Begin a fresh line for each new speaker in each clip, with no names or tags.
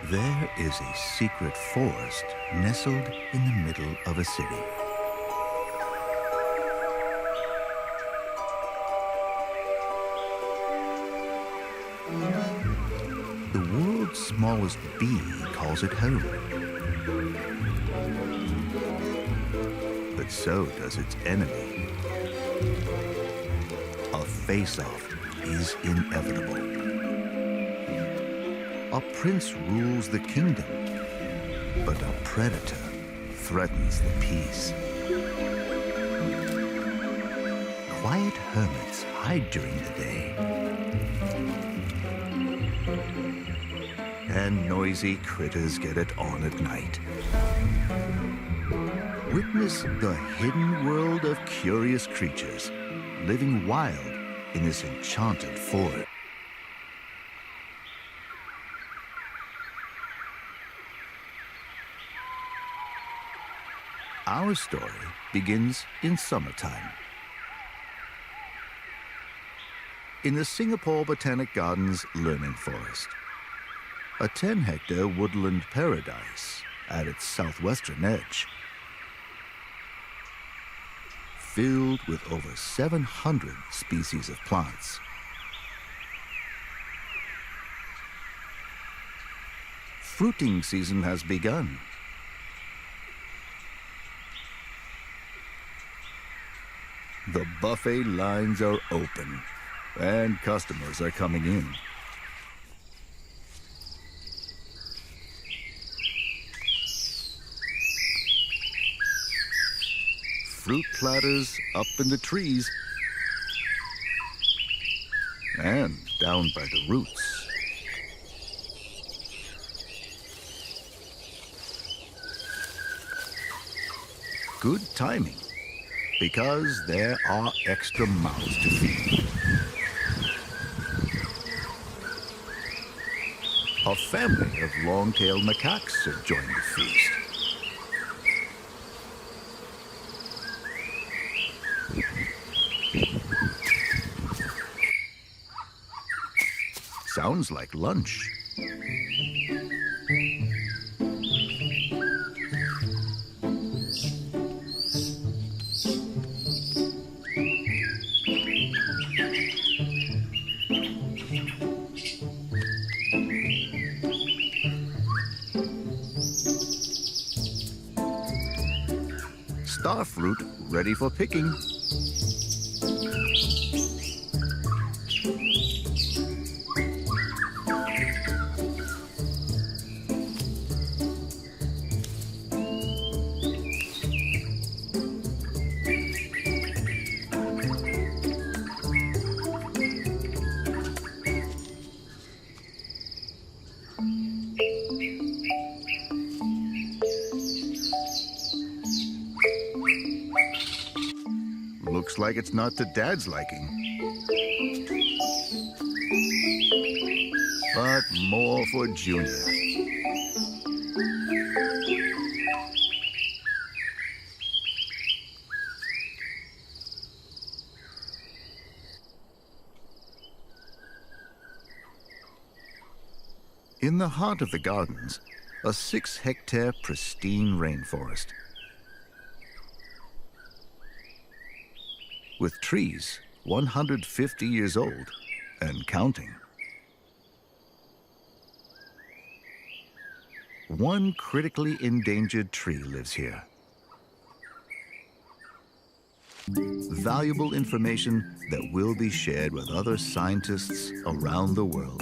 There is a secret forest nestled in the middle of a city. The world's smallest bee calls it home. But so does its enemy. A face-off is inevitable. A prince rules the kingdom, but a predator threatens the peace. Quiet hermits hide during the day, and noisy critters get it on at night. Witness the hidden world of curious creatures living wild in this enchanted forest. Our story begins in summertime. In the Singapore Botanic Gardens Learning Forest, a 10-hectare woodland paradise at its southwestern edge, filled with over 700 species of plants. Fruiting season has begun. The buffet lines are open, and customers are coming in. Fruit platters up in the trees and down by the roots. Good timing, because there are extra mouths to feed. A family of long-tailed macaques have joined the feast. Sounds like lunch. Starfruit ready for picking. Looks like it's not to Dad's liking, but more for Junior. In the heart of the gardens, a 6-hectare pristine rainforest, with trees 150 years old and counting. One critically endangered tree lives here. Valuable information that will be shared with other scientists around the world.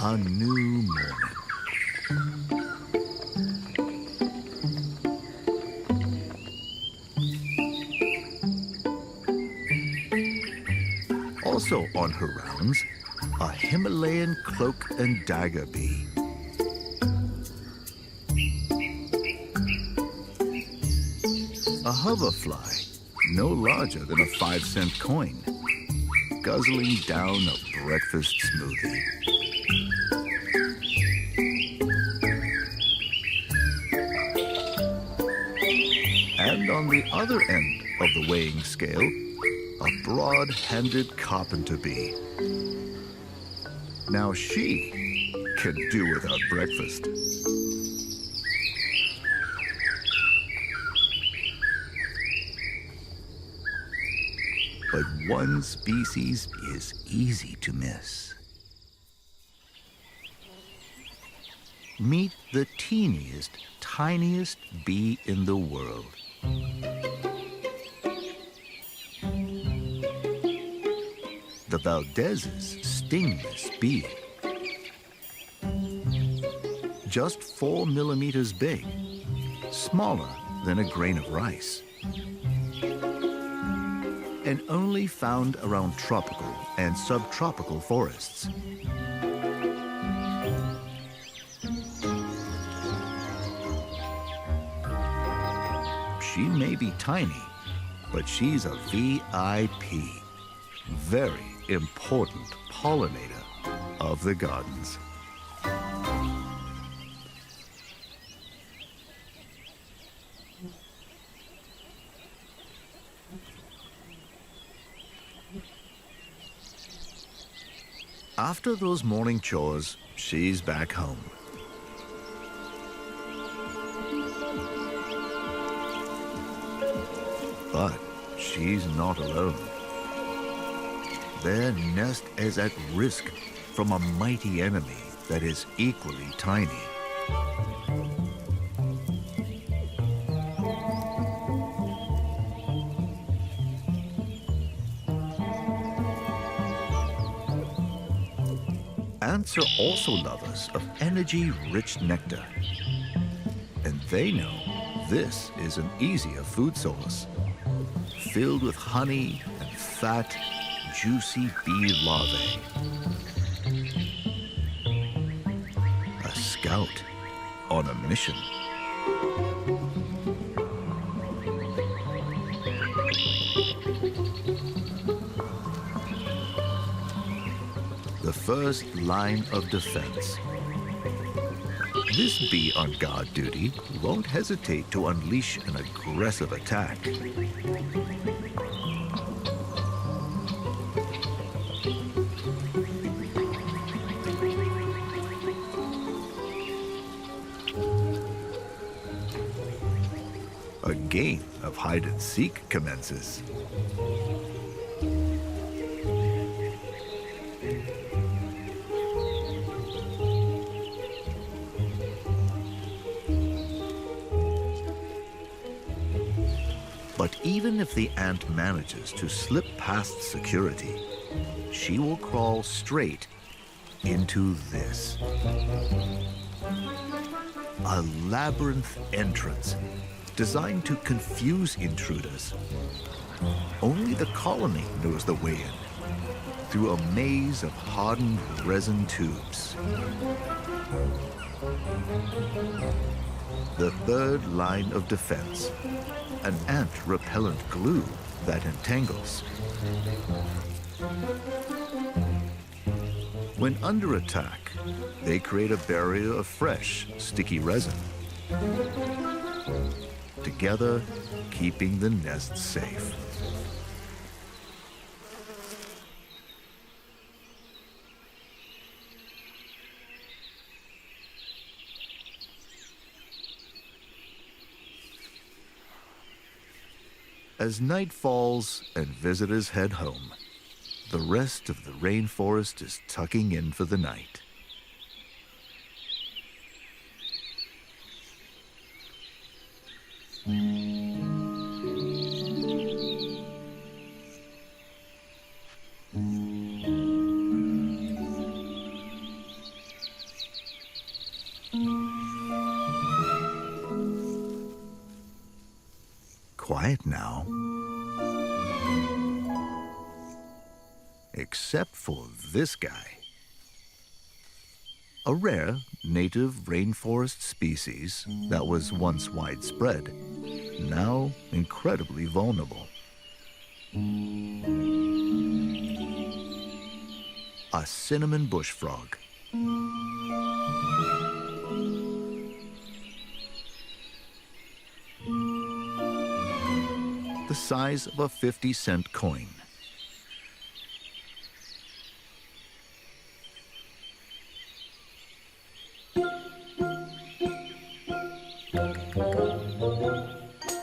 A new morning. Also on her rounds, a Himalayan cloak and dagger bee. A hoverfly no larger than a 5-cent coin, guzzling down a breakfast smoothie. And on the other end of the weighing scale, a broad-handed carpenter bee. Now she can do without breakfast. But one species is easy to miss. Meet the teeniest, tiniest bee in the world. The Valdezes sting this bee. Just 4 millimeters big, smaller than a grain of rice. And only found around tropical and subtropical forests. She may be tiny, but she's a VIP. Very important pollinator of the gardens. After those morning chores, she's back home. But she's not alone. Their nest is at risk from a mighty enemy that is equally tiny. Ants are also lovers of energy-rich nectar. And they know this is an easier food source, filled with honey and fat, juicy bee larvae. A scout on a mission. The first line of defense. This bee on guard duty won't hesitate to unleash an aggressive attack. A game of hide-and-seek commences. But even if the ant manages to slip past security, she will crawl straight into this. A labyrinth entrance designed to confuse intruders. Only the colony knows the way in, through a maze of hardened resin tubes. The third line of defense, an ant repellent glue that entangles. When under attack, they create a barrier of fresh, sticky resin. Together, keeping the nest safe. As night falls and visitors head home, the rest of the rainforest is tucking in for the night. Quiet now. Except for this guy. A rare native rainforest species that was once widespread, now incredibly vulnerable. A cinnamon bush frog. The size of a 50-cent coin.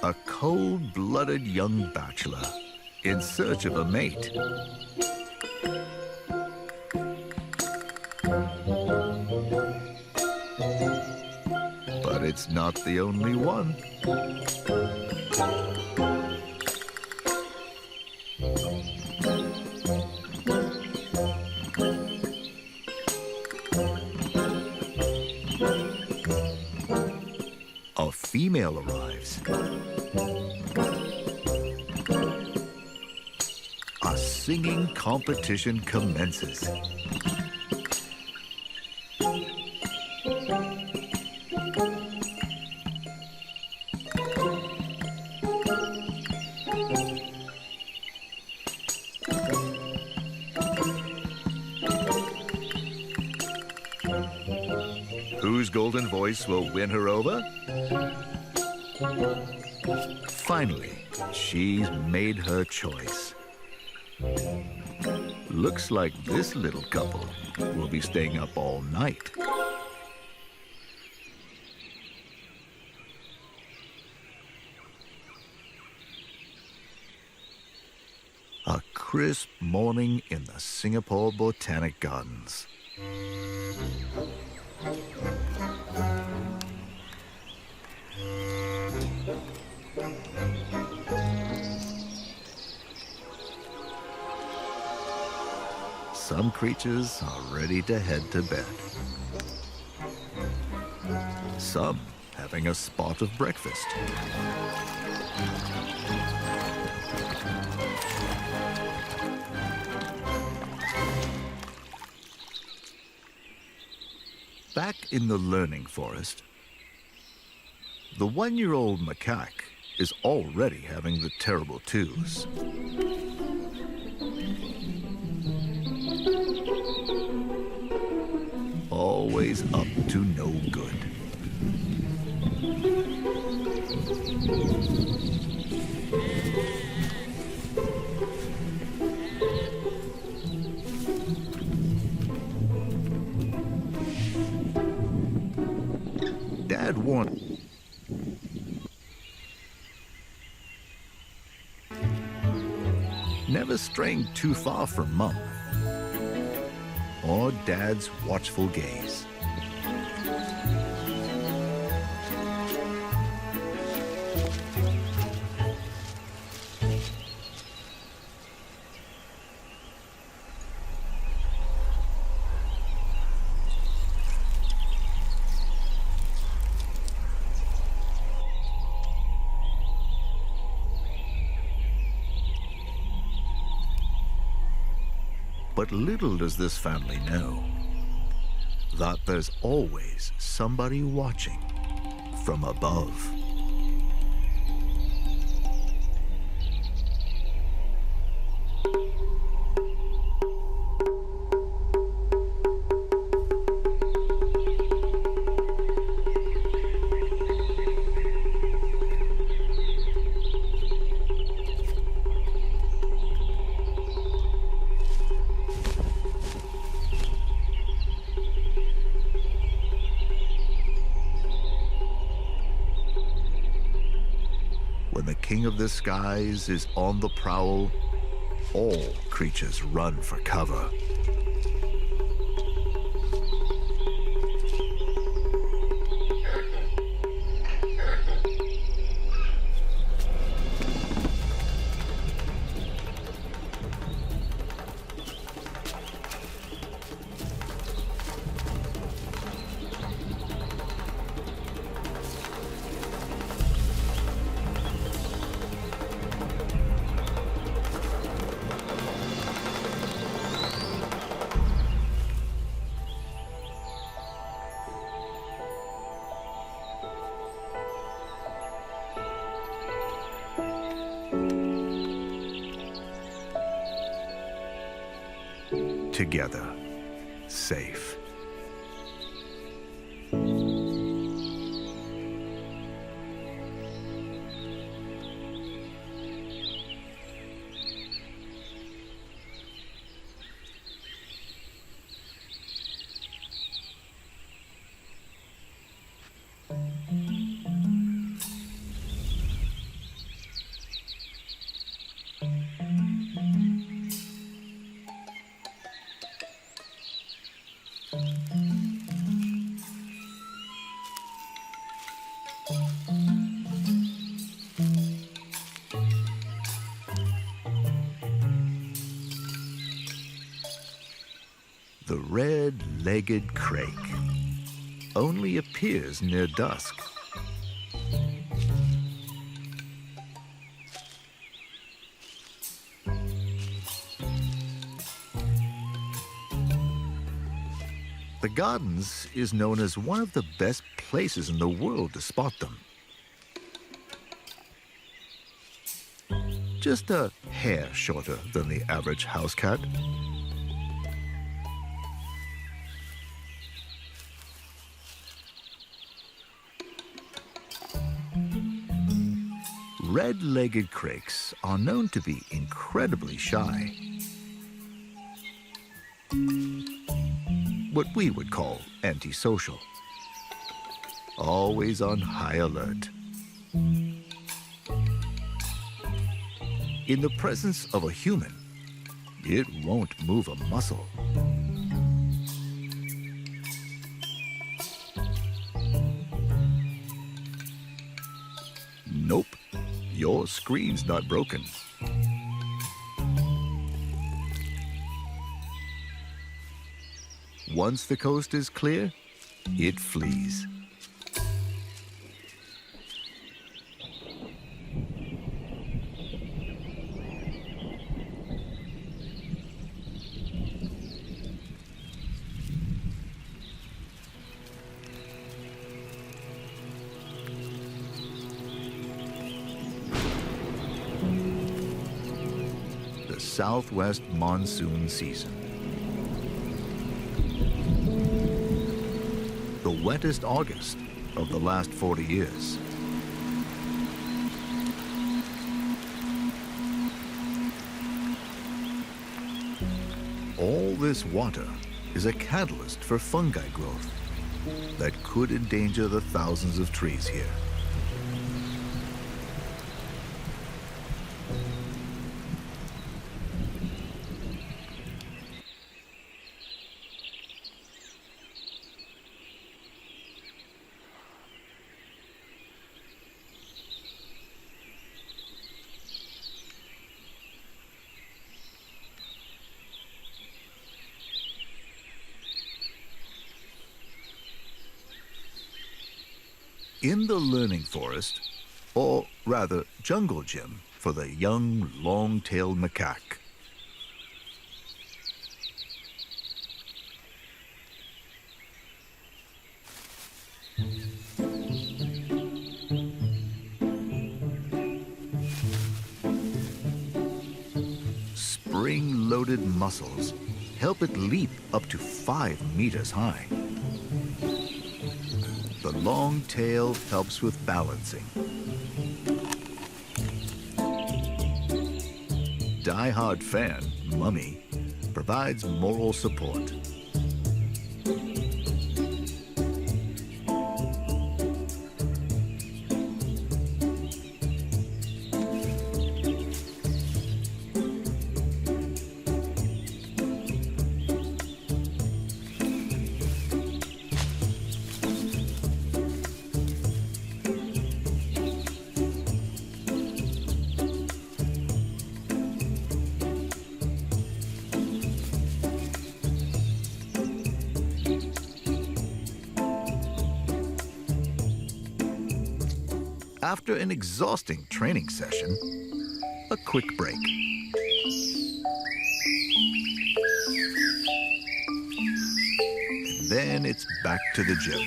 A cold-blooded young bachelor in search of a mate. But it's not the only one. A female arrives. A singing competition commences. Whose golden voice will win her over? Finally, she's made her choice. Looks like this little couple will be staying up all night. A crisp morning in the Singapore Botanic Gardens. Some creatures are ready to head to bed. Some having a spot of breakfast. Back in the learning forest, the one-year-old macaque is already having the terrible twos. Always up to no good. Dad warned. Never straying too far from Mum or Dad's watchful gaze. But little does this family know that there's always somebody watching from above. When the king of the skies is on the prowl, all creatures run for cover. together, safe. The red-legged crake only appears near dusk. The gardens is known as one of the best places in the world to spot them. Just a hair shorter than the average house cat. Red-legged crakes are known to be incredibly shy. What we would call antisocial. Always on high alert. In the presence of a human, it won't move a muscle. Nope, your screen's not broken. Once the coast is clear, it flees. The southwest monsoon season. The wettest August of the last 40 years. All this water is a catalyst for fungi growth that could endanger the thousands of trees here. In the learning forest, or rather jungle gym for the young long-tailed macaque. Spring-loaded muscles help it leap up to 5 meters high. The long tail helps with balancing. Die-hard fan, Mummy, provides moral support. After an exhausting training session, a quick break. And then it's back to the gym.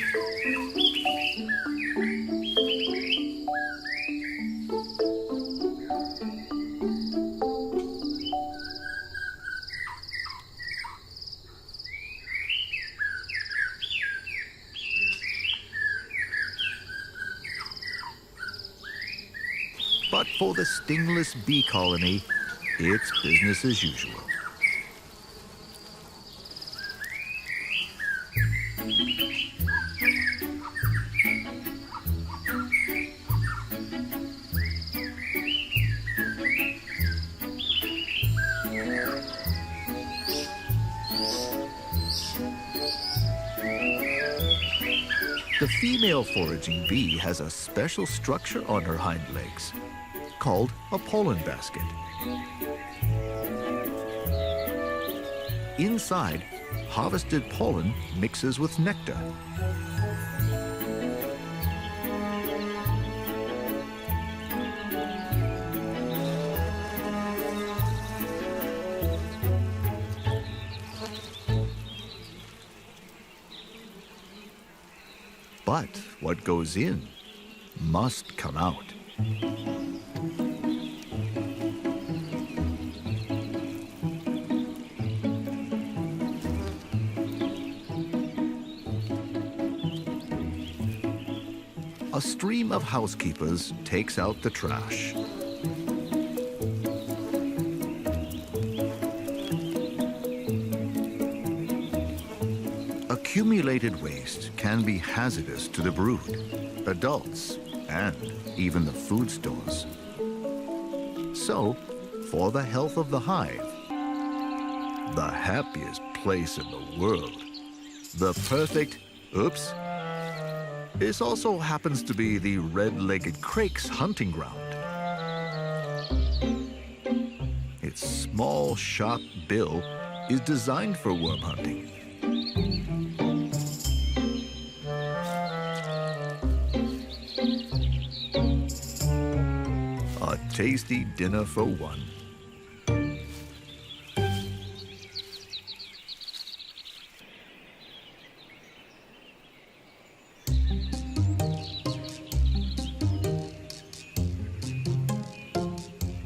For the stingless bee colony, it's business as usual. The female foraging bee has a special structure on her hind legs called a pollen basket. Inside, harvested pollen mixes with nectar. But what goes in must come out. A stream of housekeepers takes out the trash. Accumulated waste can be hazardous to the brood, adults, and even the food stores. So, for the health of the hive, the happiest place in the world, the perfect, oops, this also happens to be the red-legged crake's hunting ground. Its small, sharp bill is designed for worm hunting. A tasty dinner for one.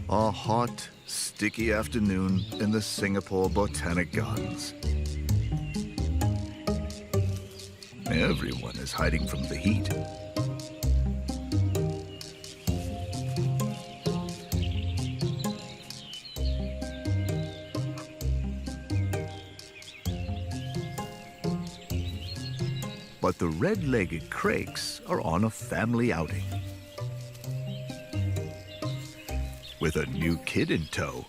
A hot, sticky afternoon in the Singapore Botanic Gardens. Everyone is hiding from the heat. But the red-legged crakes are on a family outing. With a new kid in tow.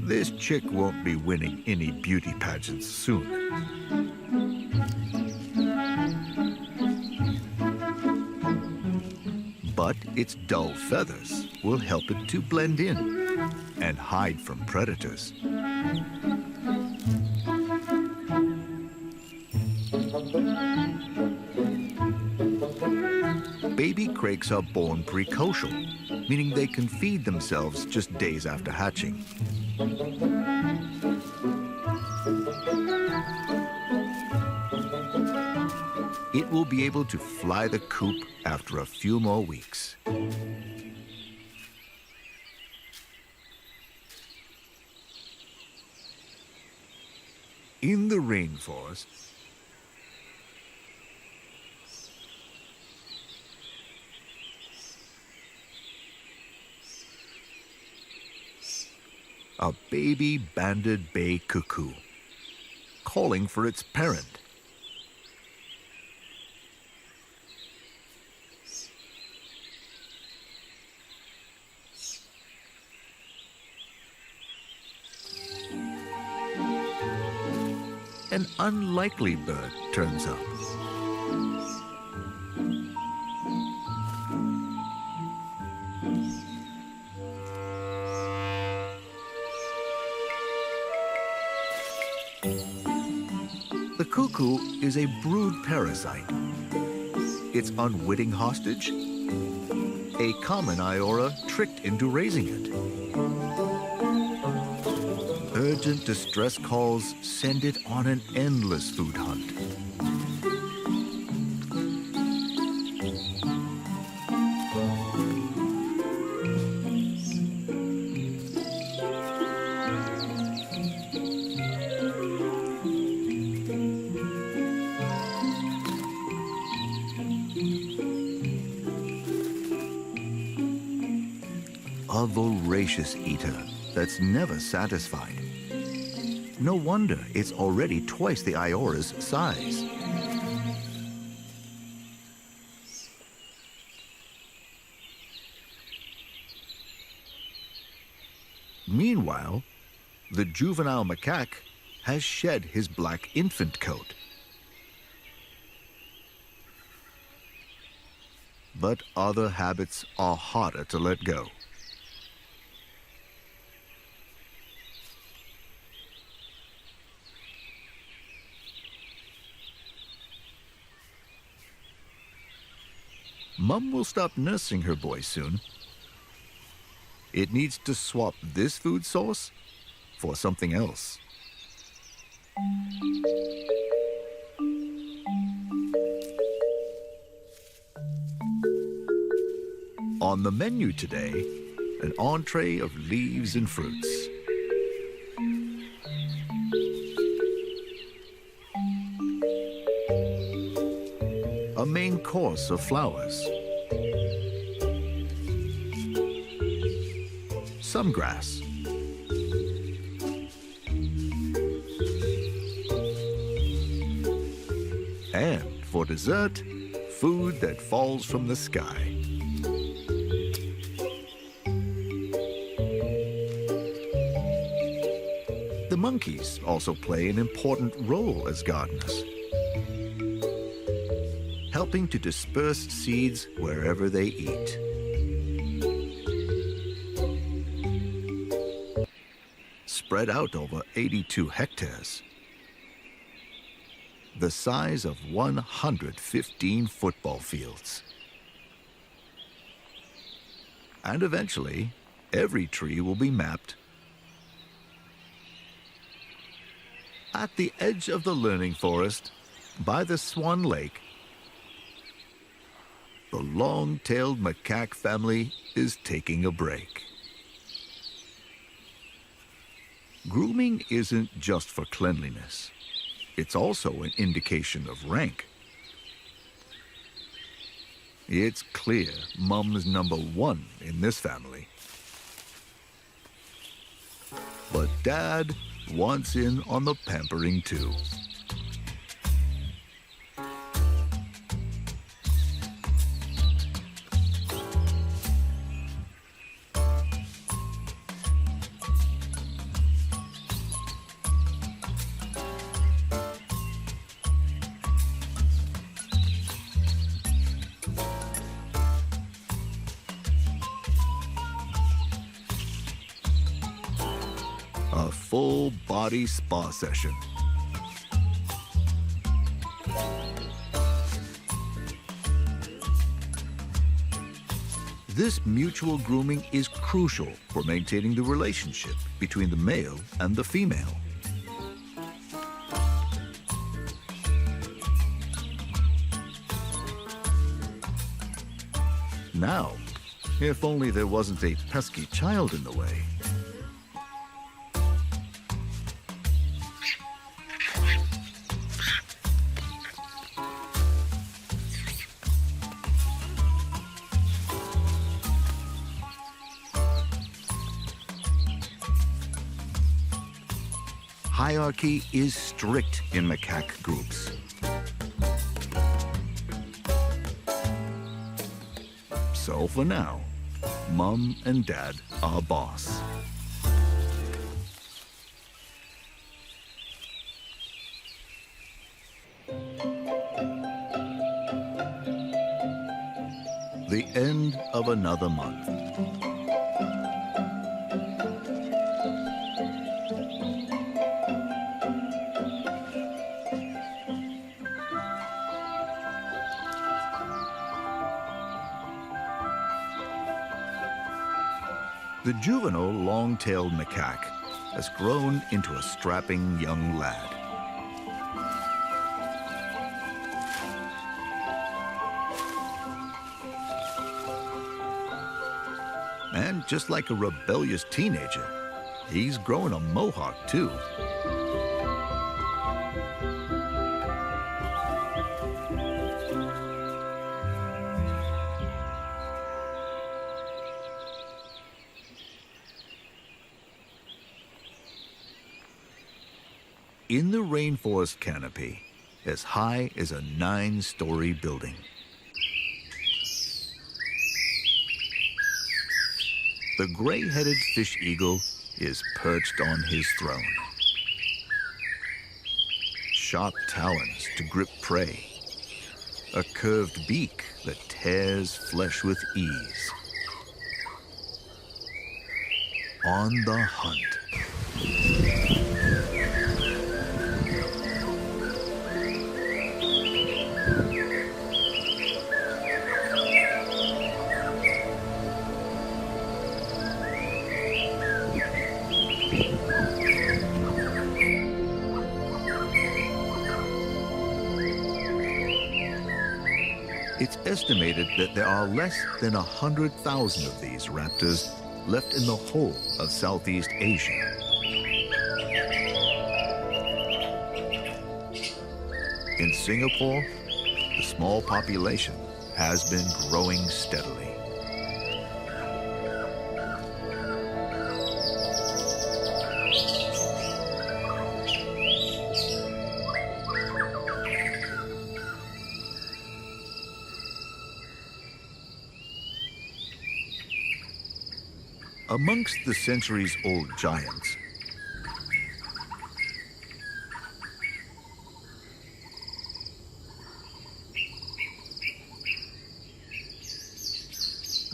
This chick won't be winning any beauty pageants soon. But its dull feathers will help it to blend in and hide from predators. Baby crakes are born precocial, meaning they can feed themselves just days after hatching. It will be able to fly the coop after a few more weeks. In the rainforest, a baby banded bay cuckoo calling for its parent. An unlikely bird turns up. The cuckoo is a brood parasite. Its unwitting hostage, a common Iora tricked into raising it. Urgent distress calls send it on an endless food hunt. a voracious eater that's never satisfied. No wonder it's already twice the Iora's size. Meanwhile, the juvenile macaque has shed his black infant coat. But other habits are harder to let go. Mum will stop nursing her boy soon. It needs to swap this food source for something else. On the menu today, an entree of leaves and fruits. A main course of flowers. Some grass. And for dessert, food that falls from the sky. The monkeys also play an important role as gardeners, helping to disperse seeds wherever they eat. Spread out over 82 hectares, the size of 115 football fields. And eventually, every tree will be mapped. At the edge of the learning forest, by the Swan Lake, the long-tailed macaque family is taking a break. Grooming isn't just for cleanliness. It's also an indication of rank. It's clear Mum's number one in this family. But Dad wants in on the pampering too. A full-body spa session. This mutual grooming is crucial for maintaining the relationship between the male and the female. Now, if only there wasn't a pesky child in the way. Hierarchy is strict in macaque groups. So for now, Mum and Dad are boss. The end of another month. The juvenile long-tailed macaque has grown into a strapping young lad. And just like a rebellious teenager, he's growing a mohawk too. in the rainforest canopy, as high as a 9-story building. The gray-headed fish eagle is perched on his throne. Sharp talons to grip prey. A curved beak that tears flesh with ease. On the hunt. It's estimated that there are less than 100,000 of these raptors left in the whole of Southeast Asia. In Singapore, the small population has been growing steadily. Amongst the centuries-old giants,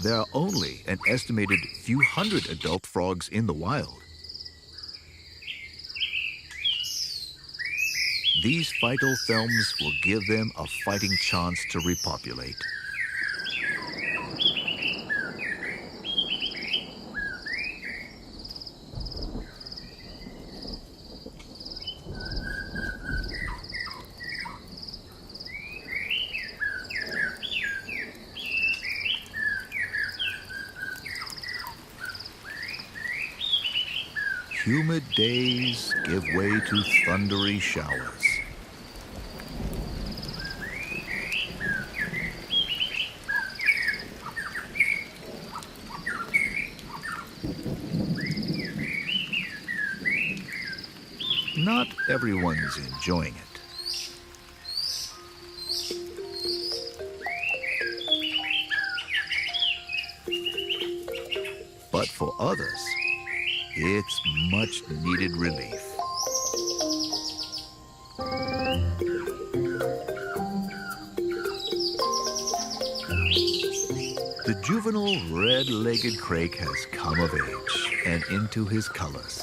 there are only an estimated few hundred adult frogs in the wild. These phytothelms will give them a fighting chance to repopulate. Humid days give way to thundery showers. Not everyone's enjoying it. But for others, it's much needed relief. The juvenile red-legged crake has come of age and into his colors.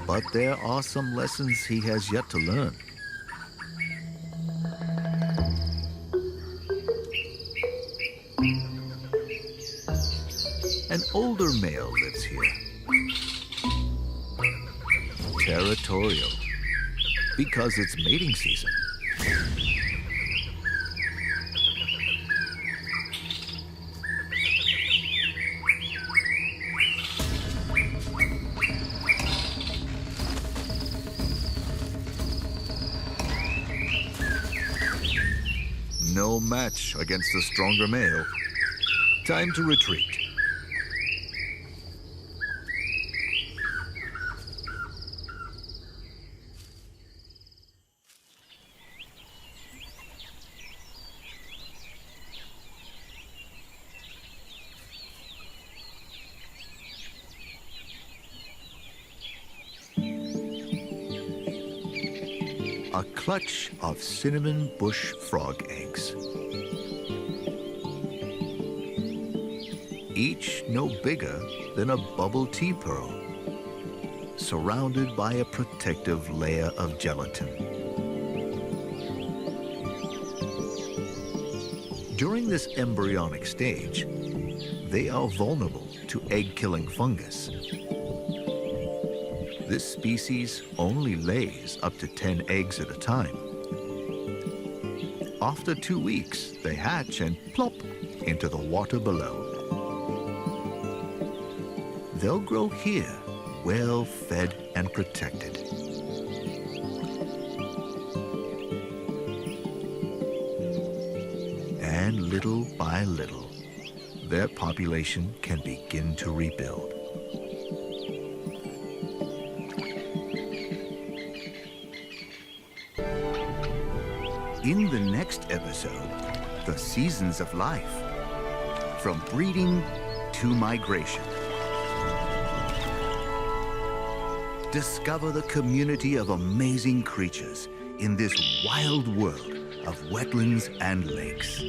But there are some lessons he has yet to learn. An older male lives here. Territorial, because it's mating season. No match against the stronger male. Time to retreat. A clutch of cinnamon bush frog eggs. Each no bigger than a bubble tea pearl, surrounded by a protective layer of gelatin. During this embryonic stage, they are vulnerable to egg-killing fungus. This species only lays up to 10 eggs at a time. After 2 weeks, they hatch and plop into the water below. They'll grow here, well fed and protected. And little by little, their population can begin to rebuild. In the next episode, the seasons of life, from breeding to migration. Discover the community of amazing creatures in this wild world of wetlands and lakes.